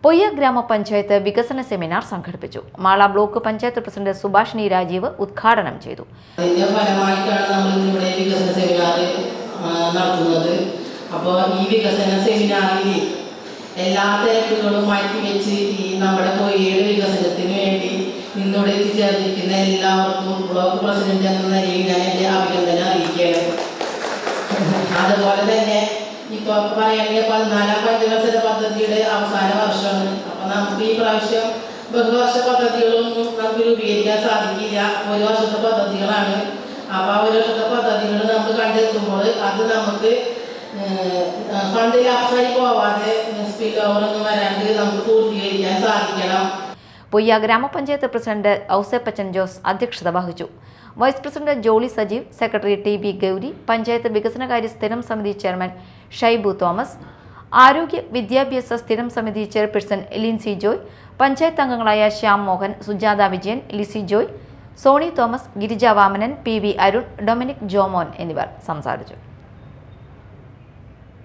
പൊയ്യ ഗ്രാമപഞ്ചായത്ത് വികസന സെമിനാർ സംഘടിപ്പിച്ചു. മാള ബ്ലോക്ക് പഞ്ചായത്ത് പ്രസിഡന്റ് സുഭാഷിണി രാജീവ് ഉദ്ഘാടനം ചെയ്തു. ഇതിന്റെ ഫലമായിട്ടാണ് നമ്മൾ ഇവിടെ വികസന സെമിനാർ നടത്തുന്നത്. അപ്പോൾ ഈ വികസന സെമിനാറിൽ എല്ലാ തിരക്കുകളും മാറ്റിവെച്ച് ഈ നമ്മുടെ പൊയ്യയുടെ വികസനത്തിന് വേണ്ടി നിന്നോട് എത്തിച്ചേർന്നിരിക്കുന്ന എല്ലാവർക്കും ബ്ലോക്ക് പ്രസിഡന്റ് എന്ന നിലയിൽ ഞാൻ എൻ്റെ അഭിനന്ദനം അറിയിക്കുകയാണ്. അതുപോലെ തന്നെ ഇപ്പോൾ പറയുകയാണെങ്കിൽ 14ാം പഞ്ചവത്സര പദ്ധതിയുടെ അവസാന വർഷമാണ്. അപ്പോൾ നമുക്ക് ഈ പ്രാവശ്യം ബഹുവർഷ പദ്ധതികളൊന്നും നമുക്ക് രൂപീകരിക്കാൻ സാധിക്കില്ല. ഒരു വർഷത്തെ പദ്ധതികളാണ്. അപ്പോൾ ആ ഒരു വർഷത്തെ പദ്ധതികൾ നമ്മൾ കണ്ടെത്തുമ്പോൾ അത് നമുക്ക് ഫണ്ടിൽ അപ്സായി പോവാതെ സ്പിൽ ഓവറൊന്നും വരാണ്ട് നമുക്ക് പൂർത്തീകരിക്കാൻ സാധിക്കണം. പൊയ്യ ഗ്രാമപഞ്ചായത്ത് പ്രസിഡന്റ് ഔസേപ്പച്ചൻ ജോസ് അധ്യക്ഷത വഹിച്ചു. Vice president Jolly Sajeev, secretary T B. Gowri, panchayat വികസനകാര്യ സ്ഥിരം സമിതി ചെയർമാൻ ഷൈബു തോമസ്, ആരോഗ്യ വിദ്യാഭ്യാസ സ്ഥിരം സമിതി ചെയർപേഴ്സൺ ലിൻസി ജോയ്, പഞ്ചായത്ത് അംഗങ്ങളായ ശ്യാം മോഹൻ, സുജാത വിജയൻ, ലിസി ജോയ്, സോണി തോമസ്, ഗിരിജ വാമനൻ, പി.വി. അരുൺ, ഡൊമിനിക് ജോമോൻ എന്നിവർ സംസാരിച്ചു.